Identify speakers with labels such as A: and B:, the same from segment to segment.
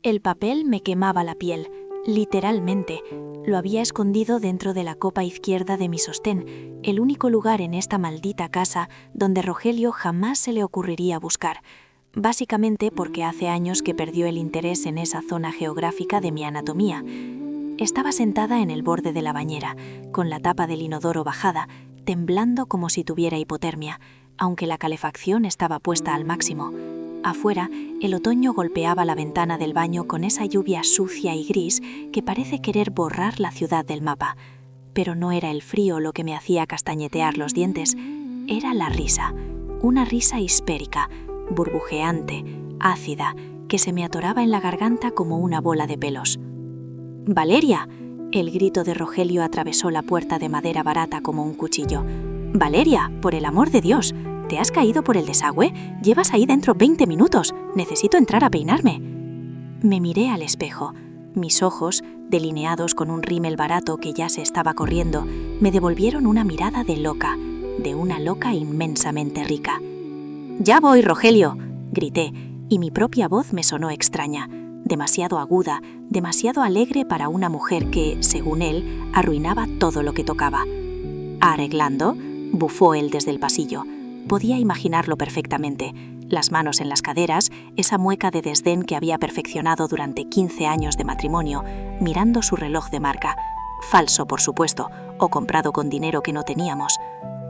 A: El papel me quemaba la piel, literalmente. Lo había escondido dentro de la copa izquierda de mi sostén, el único lugar en esta maldita casa donde Rogelio jamás se le ocurriría buscar, básicamente porque hace años que perdió el interés en esa zona geográfica de mi anatomía. Estaba sentada en el borde de la bañera, con la tapa del inodoro bajada, temblando como si tuviera hipotermia, aunque la calefacción estaba puesta al máximo. Afuera, el otoño golpeaba la ventana del baño con esa lluvia sucia y gris que parece querer borrar la ciudad del mapa. Pero no era el frío lo que me hacía castañetear los dientes, era la risa. Una risa histérica, burbujeante, ácida, que se me atoraba en la garganta como una bola de pelos. ¡Valeria! El grito de Rogelio atravesó la puerta de madera barata como un cuchillo. ¡Valeria, por el amor de Dios! ¿Te has caído por el desagüe? Llevas ahí dentro 20 minutos. Necesito entrar a peinarme. Me miré al espejo. Mis ojos, delineados con un rímel barato que ya se estaba corriendo, me devolvieron una mirada de loca, de una loca inmensamente rica. «¡Ya voy, Rogelio!», grité, y mi propia voz me sonó extraña, demasiado aguda, demasiado alegre para una mujer que, según él, arruinaba todo lo que tocaba. «¿Arreglando?», bufó él desde el pasillo. Podía imaginarlo perfectamente, las manos en las caderas, esa mueca de desdén que había perfeccionado durante 15 años de matrimonio, mirando su reloj de marca. Falso, por supuesto, o comprado con dinero que no teníamos.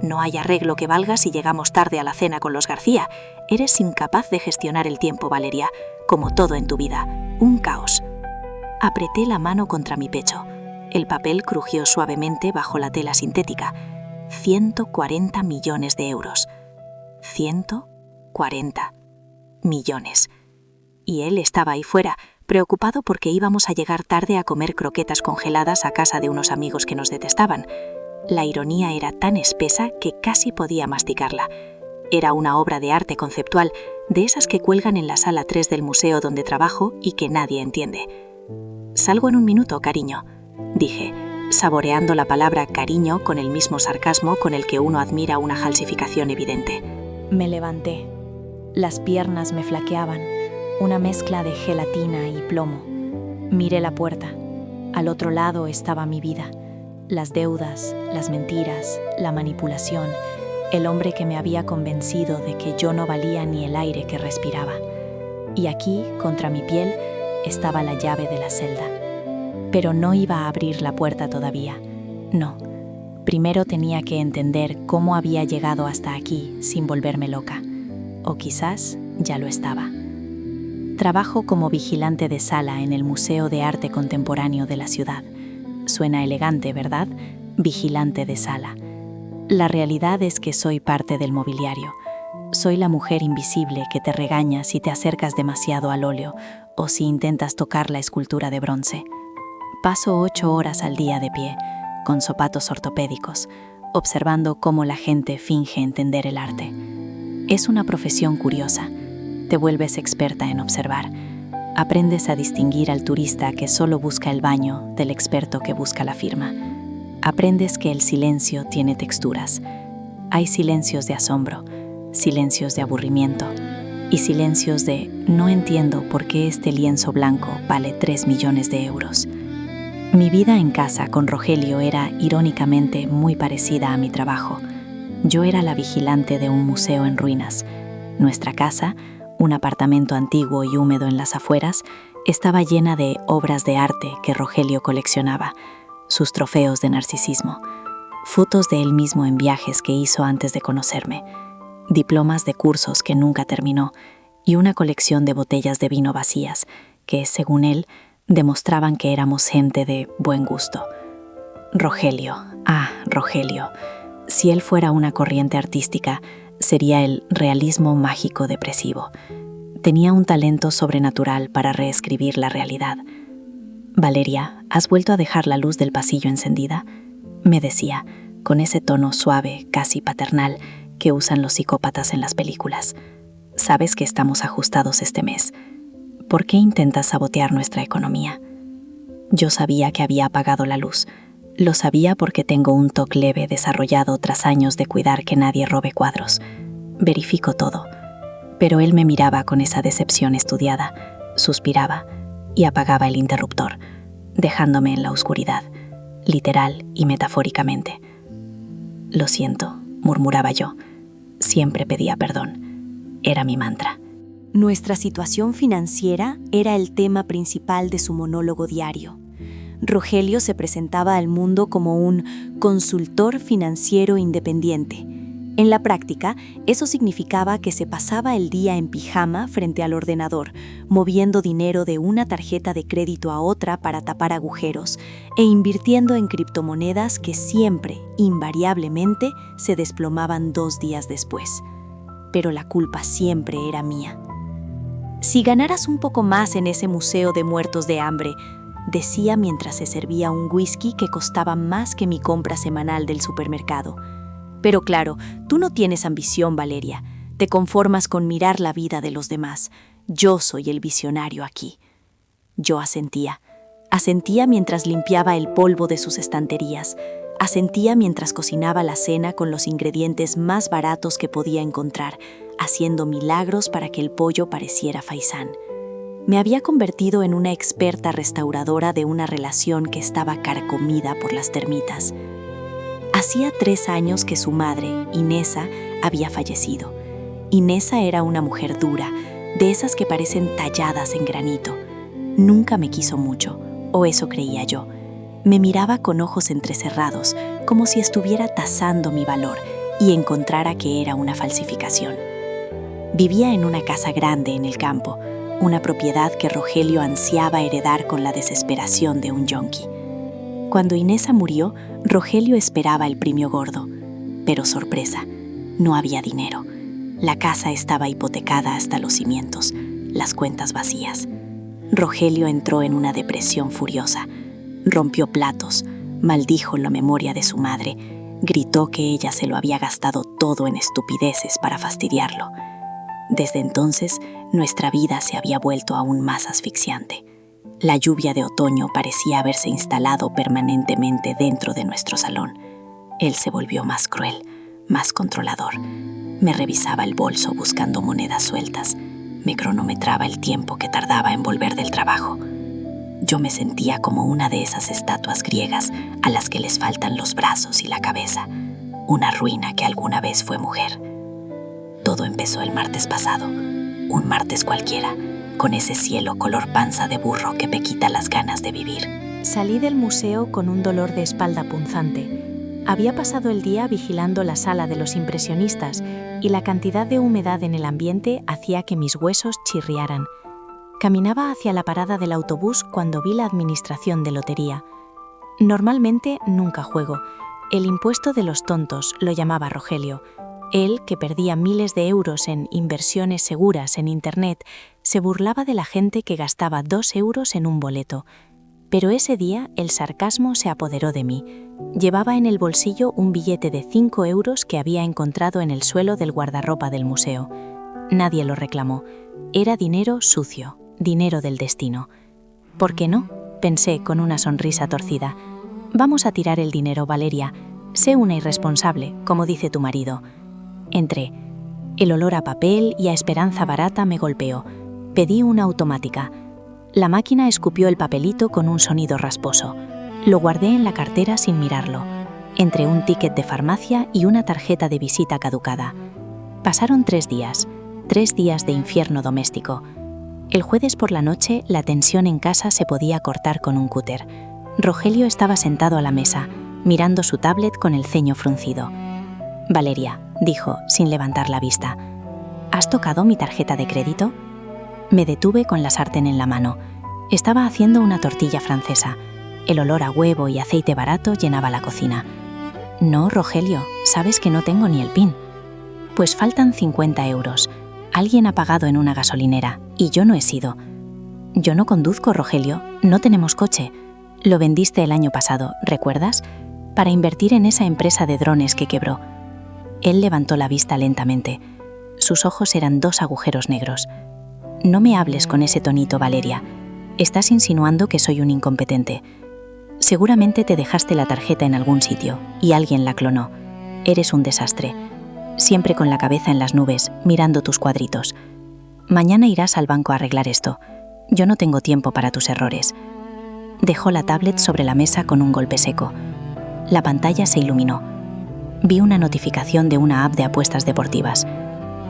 A: No hay arreglo que valga si llegamos tarde a la cena con los García. Eres incapaz de gestionar el tiempo, Valeria, como todo en tu vida. Un caos. Apreté la mano contra mi pecho. El papel crujió suavemente bajo la tela sintética. 140 millones de euros. 140 millones. Y él estaba ahí fuera, preocupado porque íbamos a llegar tarde a comer croquetas congeladas a casa de unos amigos que nos detestaban. La ironía era tan espesa que casi podía masticarla. Era una obra de arte conceptual, de esas que cuelgan en la sala 3 del museo donde trabajo y que nadie entiende. «Salgo en un minuto, cariño», dije, saboreando la palabra cariño con el mismo sarcasmo con el que uno admira una falsificación evidente.
B: Me levanté. Las piernas me flaqueaban, una mezcla de gelatina y plomo. Miré la puerta. Al otro lado estaba mi vida. Las deudas, las mentiras, la manipulación, el hombre que me había convencido de que yo no valía ni el aire que respiraba. Y aquí, contra mi piel, estaba la llave de la celda. Pero no iba a abrir la puerta todavía. No. Primero tenía que entender cómo había llegado hasta aquí sin volverme loca. O quizás ya lo estaba. Trabajo como vigilante de sala en el Museo de Arte Contemporáneo de la ciudad. Suena elegante, ¿verdad? Vigilante de sala. La realidad es que soy parte del mobiliario. Soy la mujer invisible que te regaña si te acercas demasiado al óleo o si intentas tocar la escultura de bronce. Paso 8 horas al día de pie, con zapatos ortopédicos, observando cómo la gente finge entender el arte. Es una profesión curiosa. Te vuelves experta en observar. Aprendes a distinguir al turista que solo busca el baño del experto que busca la firma. Aprendes que el silencio tiene texturas. Hay silencios de asombro, silencios de aburrimiento y silencios de «no entiendo por qué este lienzo blanco vale 3 millones de euros». Mi vida en casa con Rogelio era, irónicamente, muy parecida a mi trabajo. Yo era la vigilante de un museo en ruinas. Nuestra casa, un apartamento antiguo y húmedo en las afueras, estaba llena de obras de arte que Rogelio coleccionaba, sus trofeos de narcisismo, fotos de él mismo en viajes que hizo antes de conocerme, diplomas de cursos que nunca terminó y una colección de botellas de vino vacías que, según él, demostraban que éramos gente de buen gusto. Rogelio, Rogelio. Si él fuera una corriente artística, sería el realismo mágico depresivo. Tenía un talento sobrenatural para reescribir la realidad. «Valeria, ¿has vuelto a dejar la luz del pasillo encendida?», me decía, con ese tono suave, casi paternal, que usan los psicópatas en las películas. «Sabes que estamos ajustados este mes. ¿Por qué intentas sabotear nuestra economía?». Yo sabía que había apagado la luz. Lo sabía porque tengo un TOC leve desarrollado tras años de cuidar que nadie robe cuadros. Verifico todo. Pero él me miraba con esa decepción estudiada. Suspiraba.
A: y apagaba el interruptor, dejándome en la oscuridad, literal y metafóricamente. Lo siento, murmuraba yo. Siempre pedía perdón. Era mi mantra.
B: Nuestra situación financiera era el tema principal de su monólogo diario. Rogelio se presentaba al mundo como un consultor financiero independiente. En la práctica, eso significaba que se pasaba el día en pijama frente al ordenador, moviendo dinero de una tarjeta de crédito a otra para tapar agujeros e invirtiendo en criptomonedas que siempre, invariablemente, se desplomaban 2 días después. Pero la culpa siempre era mía. Si ganaras un poco más en ese museo de muertos de hambre, decía mientras se servía un whisky que costaba más que mi compra semanal del supermercado. Pero claro, tú no tienes ambición, Valeria. Te conformas con mirar la vida de los demás. Yo soy el visionario aquí. Yo asentía. Asentía mientras limpiaba el polvo de sus estanterías. Asentía mientras cocinaba la cena con los ingredientes más baratos que podía encontrar, haciendo milagros para que el pollo pareciera faisán. Me había convertido en una experta restauradora de una relación que estaba carcomida por las termitas. Hacía 3 años que su madre, Inesa, había fallecido. Inesa era una mujer dura, de esas que parecen talladas en granito. Nunca me quiso mucho, o eso creía yo. Me miraba con ojos entrecerrados, como si estuviera tasando mi valor y encontrara que era una falsificación. Vivía en una casa grande en el campo, una propiedad que Rogelio ansiaba heredar con la desesperación de un yonki. Cuando Inesa murió, Rogelio esperaba el premio gordo. Pero sorpresa, no había dinero. La casa estaba hipotecada hasta los cimientos, las cuentas vacías. Rogelio entró en una depresión furiosa. Rompió platos, maldijo la memoria de su madre, gritó que ella se lo había gastado todo en estupideces para fastidiarlo. Desde entonces, nuestra vida se había vuelto aún más asfixiante. La lluvia de otoño parecía haberse instalado permanentemente dentro de nuestro salón. Él se volvió más cruel, más controlador. Me revisaba el bolso buscando monedas sueltas. Me cronometraba el tiempo que tardaba en volver del trabajo. Yo me sentía como una de esas estatuas griegas a las que les faltan los brazos y la cabeza. Una ruina que alguna vez fue mujer. Todo empezó el martes pasado. Un martes cualquiera, con ese cielo color panza de burro que me quita las ganas de vivir. Salí del museo con un dolor de espalda punzante. Había pasado el día vigilando la sala de los impresionistas y la cantidad de humedad en el ambiente hacía que mis huesos chirriaran. Caminaba hacia la parada del autobús cuando vi la administración de lotería. Normalmente nunca juego. El impuesto de los tontos lo llamaba Rogelio. Él, que perdía miles de euros en inversiones seguras en Internet, se burlaba de la gente que gastaba 2 euros en un boleto. Pero ese día el sarcasmo se apoderó de mí. Llevaba en el bolsillo un billete de 5 euros que había encontrado en el suelo del guardarropa del museo. Nadie lo reclamó. Era dinero sucio, dinero del destino. ¿Por qué no?, pensé con una sonrisa torcida. Vamos a tirar el dinero, Valeria. Sé una irresponsable, como dice tu marido. Entré. El olor a papel y a esperanza barata me golpeó. Pedí una automática. La máquina escupió el papelito con un sonido rasposo. Lo guardé en la cartera sin mirarlo, entre un ticket de farmacia y una tarjeta de visita caducada. Pasaron 3 días, 3 días de infierno doméstico. El jueves por la noche, la tensión en casa se podía cortar con un cúter. Rogelio estaba sentado a la mesa, mirando su tablet con el ceño fruncido. Valeria, dijo, sin levantar la vista, ¿has tocado mi tarjeta de crédito? Me detuve con la sartén en la mano. Estaba haciendo una tortilla francesa. El olor a huevo y aceite barato llenaba la cocina. No, Rogelio, sabes que no tengo ni el PIN. Pues faltan 50 euros. Alguien ha pagado en una gasolinera y yo no he sido. Yo no conduzco, Rogelio, no tenemos coche. Lo vendiste el año pasado, ¿recuerdas? Para invertir en esa empresa de drones que quebró. Él levantó la vista lentamente. Sus ojos eran 2 agujeros negros. No me hables con ese tonito, Valeria. Estás insinuando que soy un incompetente. Seguramente te dejaste la tarjeta en algún sitio y alguien la clonó. Eres un desastre. Siempre con la cabeza en las nubes, mirando tus cuadritos. Mañana irás al banco a arreglar esto.
A: Yo no tengo tiempo para tus errores. Dejó la tablet sobre la mesa con un golpe seco. La pantalla se iluminó. Vi una notificación de una app de apuestas deportivas.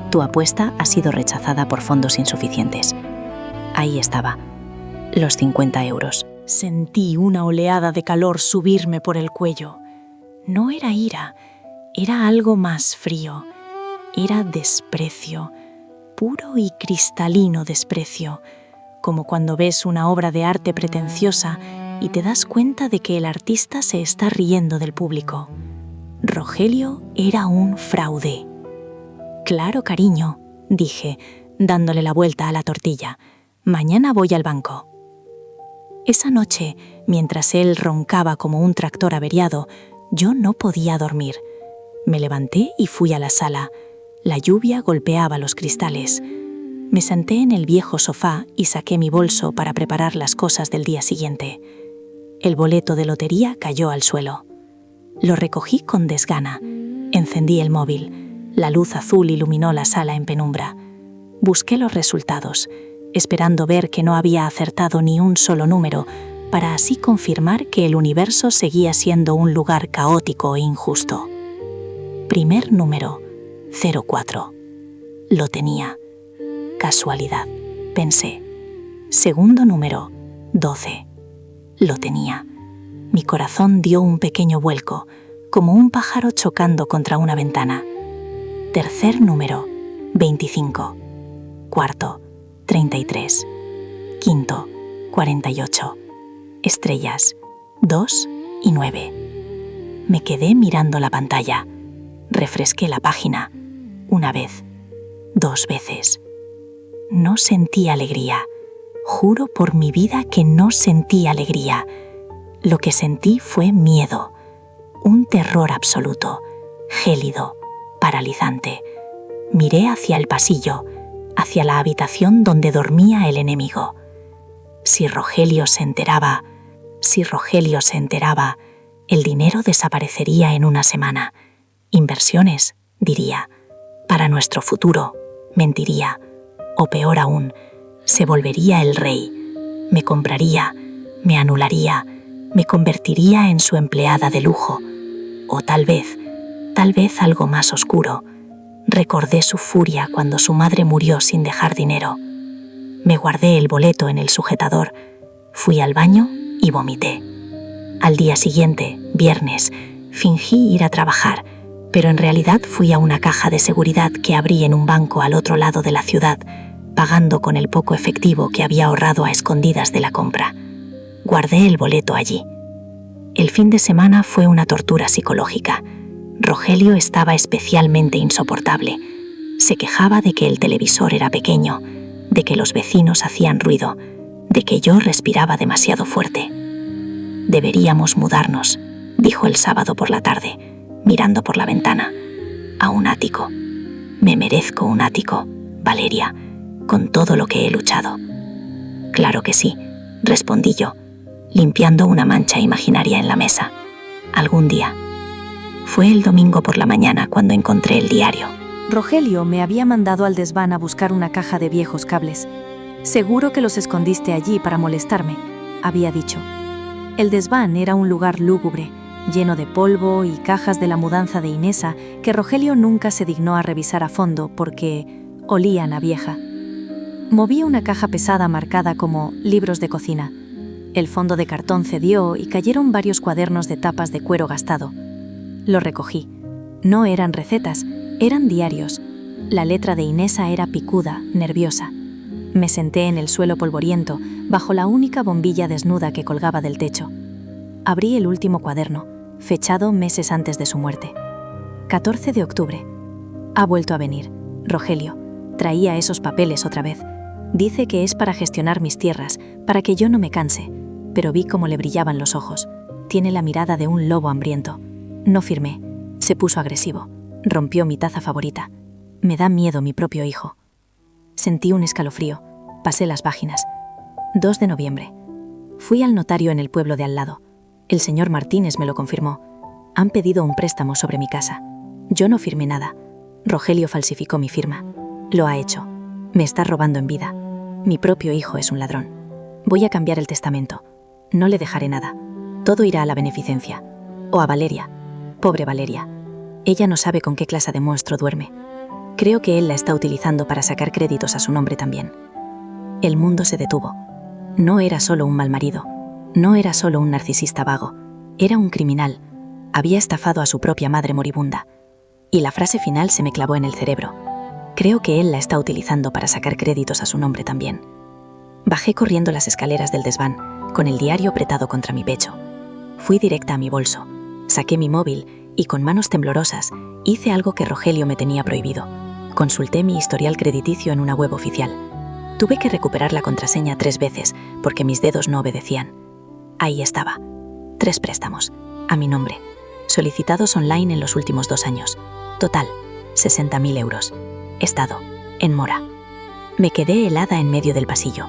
A: Tu apuesta ha sido rechazada por fondos insuficientes. Ahí estaba, los 50 euros. Sentí una oleada de calor subirme por el cuello. No era ira, era algo más frío. Era desprecio, puro y cristalino desprecio, como cuando ves una obra de arte pretenciosa y te das cuenta de que el artista se está riendo del público. Rogelio era un fraude. Claro, cariño, dije, dándole la vuelta a la tortilla. Mañana voy al banco. Esa noche, mientras él roncaba como un tractor averiado, yo no podía dormir. Me levanté y fui a la sala. La lluvia golpeaba los cristales. Me senté en el viejo sofá y saqué mi bolso para preparar las cosas del día siguiente. El boleto de lotería cayó al suelo. Lo recogí con desgana. Encendí el móvil. La luz azul iluminó la sala en penumbra. Busqué los resultados, esperando ver que no había acertado ni un solo número, para así confirmar que el universo seguía siendo un lugar caótico e injusto. Primer número, 04. Lo tenía. Casualidad, pensé. Segundo número, 12. Lo tenía. Mi corazón dio un pequeño vuelco, como un pájaro chocando contra una ventana. Tercer número, 25. Cuarto, 33. Quinto, 48. Estrellas, 2 y 9. Me quedé mirando la pantalla. Refresqué la página. Una vez, 2 veces. No sentí alegría. Juro por mi vida que no sentí alegría. Lo que sentí fue miedo. Un terror absoluto, gélido, paralizante. Miré hacia el pasillo, hacia la habitación donde dormía el enemigo. Si Rogelio se enteraba, el dinero desaparecería en una semana. Inversiones, diría. Para nuestro futuro, mentiría. O peor aún, se volvería el rey. Me compraría, me anularía, me convertiría en su empleada de lujo. O tal vez algo más oscuro. Recordé su furia cuando su madre murió sin dejar dinero. Me guardé el boleto en el sujetador, fui al baño y vomité. Al día siguiente, viernes, fingí ir a trabajar, pero en realidad fui a una caja de seguridad que abrí en un banco al otro lado de la ciudad, pagando con el poco efectivo que había ahorrado a escondidas de la compra. Guardé el boleto allí. El fin de semana fue una tortura psicológica. Rogelio estaba especialmente insoportable. Se quejaba de que el televisor era pequeño, de que los vecinos hacían ruido, de que yo respiraba demasiado fuerte. Deberíamos mudarnos, dijo el sábado por la tarde, mirando por la ventana. A un ático. Me merezco un ático, Valeria, con todo lo que he luchado. Claro que sí, respondí yo, limpiando una mancha imaginaria en la mesa. Algún día. Fue el domingo por la mañana cuando encontré el diario.
B: Rogelio me había mandado al desván a buscar una caja de viejos cables. Seguro que los escondiste allí para molestarme, había dicho. El desván era un lugar lúgubre, lleno de polvo y cajas de la mudanza de Inesa que Rogelio nunca se dignó a revisar a fondo porque olían a vieja. Moví una caja pesada marcada como libros de cocina. El fondo de cartón cedió y cayeron varios cuadernos de tapas de cuero gastado. Lo recogí. No eran recetas, eran diarios. La letra de Inesa era picuda, nerviosa. Me senté en el suelo polvoriento, bajo la única bombilla desnuda que colgaba del techo. Abrí el último cuaderno, fechado meses antes de su muerte. 14 de octubre. Ha vuelto a venir. Rogelio. Traía esos papeles otra vez. Dice que es para gestionar mis tierras, para que yo no me canse. Pero vi cómo le brillaban los ojos. Tiene la mirada de un lobo hambriento. No firmé. Se puso agresivo. Rompió mi taza favorita. Me da miedo mi propio hijo. Sentí un escalofrío. Pasé las páginas. 2 de noviembre. Fui al notario en el pueblo de al lado. El señor Martínez me lo confirmó. Han pedido un préstamo sobre mi casa. Yo no firmé nada. Rogelio falsificó mi firma. Lo ha hecho. Me está robando en vida.
A: Mi propio hijo es un ladrón. Voy a cambiar el testamento. No le dejaré nada. Todo irá a la beneficencia. O a Valeria. Pobre Valeria. Ella no sabe con qué clase de monstruo duerme. Creo que él la está utilizando para sacar créditos a su nombre también. El mundo se detuvo. No era solo un mal marido. No era solo un narcisista vago. Era un criminal. Había estafado a su propia madre moribunda. Y la frase final se me clavó en el cerebro. Creo que él la está utilizando para sacar créditos a su nombre también. Bajé corriendo las escaleras del desván, con el diario apretado contra mi pecho. Fui directa a mi bolso, saqué mi móvil y con manos temblorosas hice algo que Rogelio me tenía prohibido. Consulté mi historial crediticio en una web oficial. Tuve que recuperar la contraseña 3 veces porque mis dedos no obedecían. Ahí estaba. 3 préstamos, a mi nombre, solicitados online en los últimos 2 años. Total, 60.000 euros. Estado, en mora. Me quedé helada en medio del pasillo.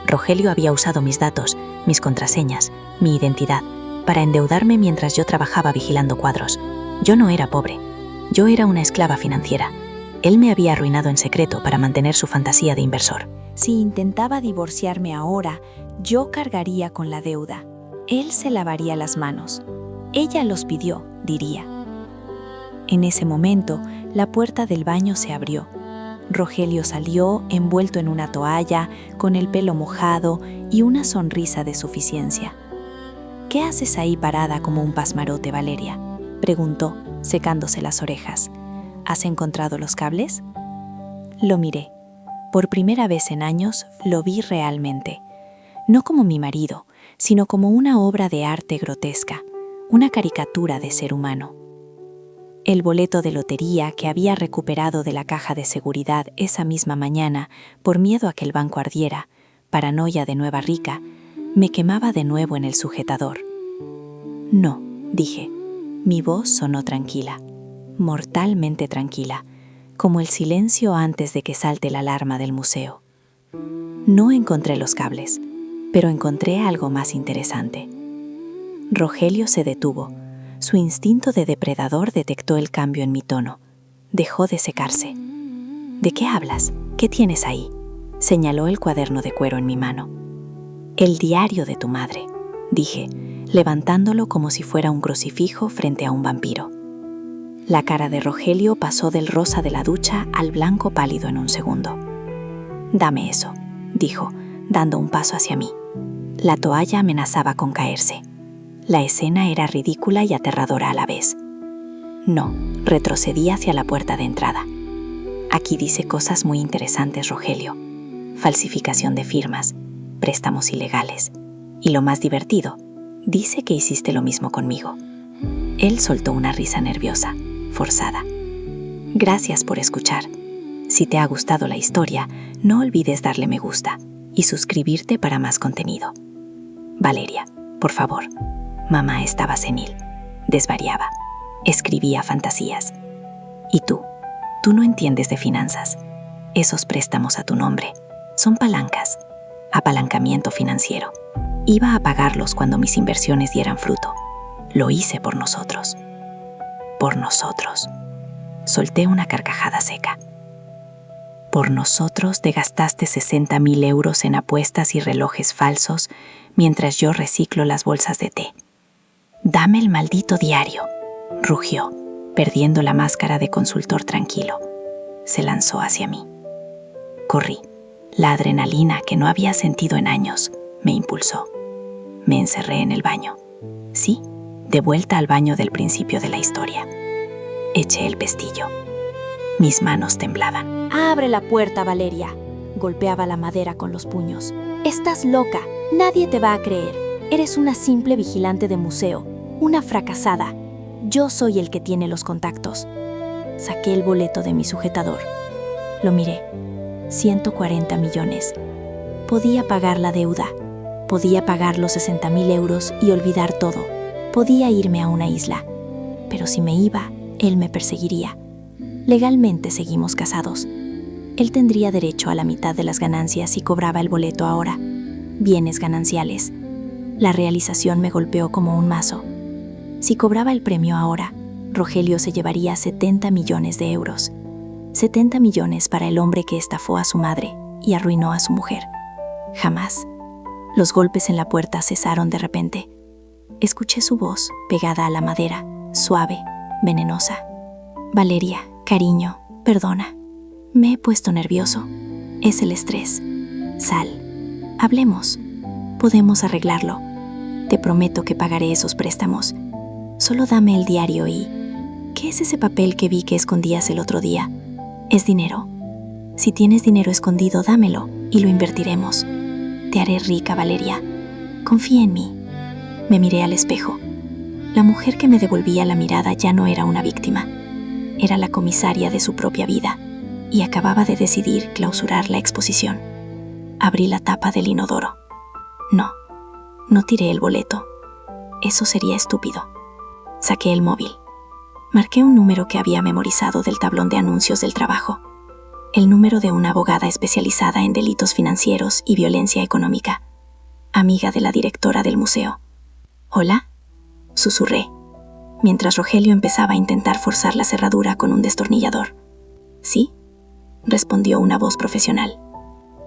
A: Rogelio había usado mis datos, mis contraseñas, mi identidad, para endeudarme mientras yo trabajaba vigilando cuadros. Yo no era pobre. Yo era una esclava financiera. Él me había arruinado en secreto para mantener su fantasía de inversor.
B: Si intentaba divorciarme ahora, yo cargaría con la deuda. Él se lavaría las manos. Ella los pidió, diría. En ese momento, la puerta del baño se abrió. Rogelio salió envuelto en una toalla, con el pelo mojado y una sonrisa de suficiencia. ¿Qué haces ahí parada como un pasmarote, Valeria?, preguntó, secándose las orejas. ¿Has encontrado los cables? Lo miré. Por primera vez en años lo vi realmente. No como mi marido, sino como una obra de arte grotesca, una caricatura de ser humano. El boleto de lotería que había recuperado de la caja de seguridad esa misma mañana por miedo a que el banco ardiera, paranoia de nueva rica, me quemaba de nuevo en el sujetador. No, dije. Mi voz sonó tranquila, mortalmente tranquila, como el silencio antes de que salte la alarma del museo. No encontré los cables, pero encontré algo más interesante. Rogelio se detuvo. Su instinto de depredador detectó el cambio en mi tono. Dejó de secarse. ¿De qué hablas? ¿Qué tienes ahí?, señaló el cuaderno de cuero en mi mano. El diario de tu madre, dije, levantándolo como si fuera un crucifijo frente a un vampiro. La cara de Rogelio pasó del rosa de la ducha al blanco pálido en un segundo. Dame eso, dijo, dando un paso hacia mí. La toalla amenazaba con caerse. La escena era ridícula y aterradora a la vez. No, retrocedí hacia la puerta de entrada. Aquí dice cosas muy interesantes, Rogelio. Falsificación de firmas, préstamos ilegales. Y lo más divertido, dice que hiciste lo mismo conmigo. Él soltó una risa nerviosa, forzada. Gracias por escuchar. Si te ha gustado la historia, no olvides darle me gusta y suscribirte para más contenido. Valeria, por favor. Mamá estaba senil, desvariaba, escribía fantasías. Y tú no entiendes de finanzas. Esos préstamos a tu nombre son palancas, apalancamiento financiero. Iba a pagarlos cuando mis inversiones dieran fruto. Lo hice por nosotros. Por nosotros. Solté una carcajada seca. Por nosotros te gastaste 60.000 euros en apuestas y relojes falsos mientras yo reciclo las bolsas de té. Dame el maldito diario, rugió, perdiendo la máscara de consultor tranquilo. Se lanzó hacia mí. Corrí. La adrenalina que no había sentido en años me impulsó. Me encerré en el baño. Sí, de vuelta al baño del principio de la historia. Eché el pestillo. Mis manos temblaban.
C: Abre la puerta, Valeria. Golpeaba la madera con los puños. Estás loca. Nadie te va a creer. Eres una simple vigilante de museo. Una fracasada. Yo soy el que tiene los contactos. Saqué el boleto de mi sujetador. Lo miré. 140 millones. Podía pagar la deuda. Podía pagar los 60.000 euros y olvidar todo. Podía irme a una isla. Pero si me iba, él me perseguiría. Legalmente seguimos casados. Él tendría derecho a la mitad de las ganancias si cobraba el boleto ahora. Bienes gananciales. La realización me golpeó como un mazo. Si cobraba el premio ahora, Rogelio se llevaría 70 millones de euros. 70 millones para el hombre que estafó a su madre y arruinó a su mujer. Jamás. Los golpes en la puerta cesaron de repente. Escuché su voz, pegada a la madera, suave, venenosa. Valeria, cariño, perdona. Me he puesto nervioso. Es el estrés. Sal. Hablemos. Podemos arreglarlo. Te prometo que pagaré esos préstamos. Solo dame el diario y... ¿Qué es ese papel que vi que escondías el otro día? Es dinero. Si tienes dinero escondido, dámelo y lo invertiremos. Te haré rica, Valeria. Confía en mí. Me miré al espejo. La mujer que me devolvía la mirada ya no era una víctima. Era la comisaria de su propia vida y acababa de decidir clausurar la exposición. Abrí la tapa del inodoro. No tiré el boleto. Eso sería estúpido. Saqué el móvil. Marqué un número que había memorizado del tablón de anuncios del trabajo. El número de una abogada especializada en delitos financieros y violencia económica, amiga de la directora del museo. ¿Hola?, susurré, mientras Rogelio empezaba a intentar forzar la cerradura con un destornillador. ¿Sí?, respondió una voz profesional.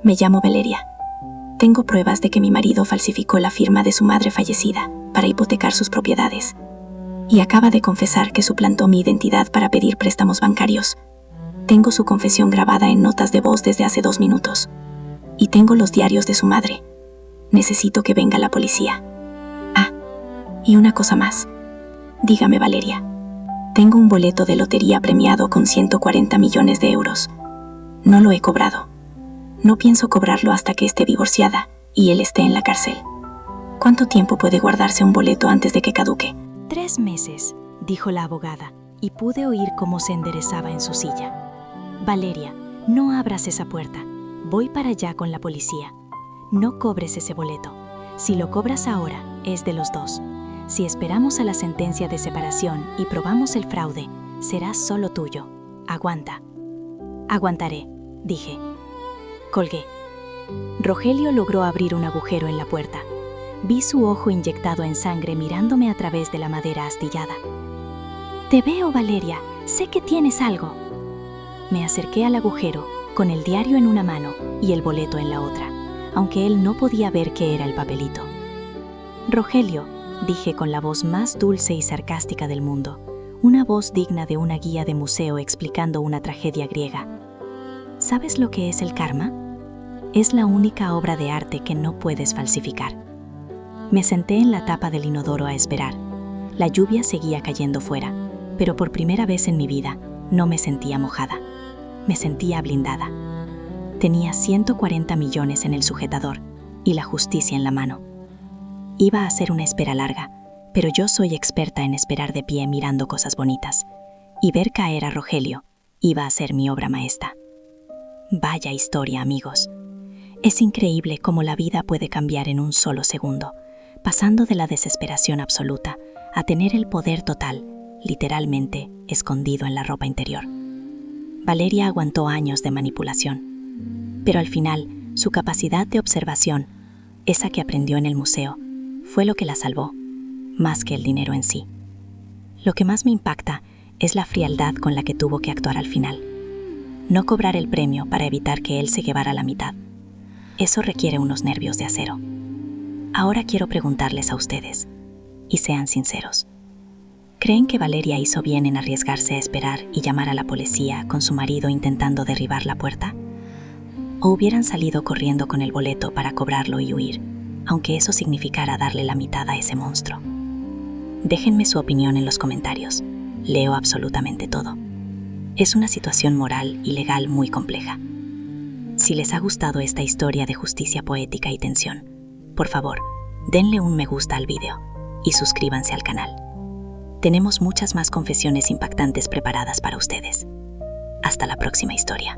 C: Me llamo Valeria. Tengo pruebas de que mi marido falsificó la firma de su madre fallecida para hipotecar sus propiedades. Y acaba de confesar que suplantó mi identidad para pedir préstamos bancarios. Tengo su confesión grabada en notas de voz desde hace 2 minutos. Y tengo los diarios de su madre. Necesito que venga la policía. Ah, y una cosa más. Dígame, Valeria. Tengo un boleto de lotería premiado con 140 millones de euros. No lo he cobrado. No pienso cobrarlo hasta que esté divorciada y él esté en la cárcel. ¿Cuánto tiempo puede guardarse un boleto antes de que caduque?
B: 3 meses, dijo la abogada, y pude oír cómo se enderezaba en su silla. Valeria, no abras esa puerta. Voy para allá con la policía. No cobres ese boleto. Si lo cobras ahora, es de los dos. Si esperamos a la sentencia de separación y probamos el fraude, será solo tuyo. Aguanta. Aguantaré, dije. Colgué. Rogelio logró abrir un agujero en la puerta. Vi su ojo inyectado en sangre mirándome a través de la madera astillada. Te veo, Valeria. Sé que tienes algo. Me acerqué al agujero, con el diario en una mano y el boleto en la otra, aunque él no podía ver qué era el papelito. Rogelio, dije con la voz más dulce y sarcástica del mundo, una voz digna de una guía de museo explicando una tragedia griega. ¿Sabes lo que es el karma? Es la única obra de arte que no puedes falsificar. Me senté en la tapa del inodoro a esperar. La lluvia seguía cayendo fuera, pero por primera vez en mi vida no me sentía mojada. Me sentía blindada. Tenía 140 millones en el sujetador y la justicia en la mano. Iba a ser una espera larga, pero yo soy experta en esperar de pie mirando cosas bonitas, y ver caer a Rogelio iba a ser mi obra maestra. Vaya historia, amigos. Es increíble cómo la vida puede cambiar en un solo segundo, pasando de la desesperación absoluta a tener el poder total, literalmente escondido en la ropa interior. Valeria aguantó años de manipulación, pero al final su capacidad de observación, esa que aprendió en el museo, fue lo que la salvó, más que el dinero en sí. Lo que más me impacta es la frialdad con la que tuvo que actuar al final. No cobrar el premio para evitar que él se llevara la mitad. Eso requiere unos nervios de acero. Ahora quiero preguntarles a ustedes, y sean sinceros. ¿Creen que Valeria hizo bien en arriesgarse a esperar y llamar a la policía con su marido intentando derribar la puerta? ¿O hubieran salido corriendo con el boleto para cobrarlo y huir, aunque eso significara darle la mitad a ese monstruo? Déjenme su opinión en los comentarios. Leo absolutamente todo. Es una situación moral y legal muy compleja. Si les ha gustado esta historia de justicia poética y tensión, por favor, denle un me gusta al video y suscríbanse al canal. Tenemos muchas más confesiones impactantes preparadas para ustedes. Hasta la próxima historia.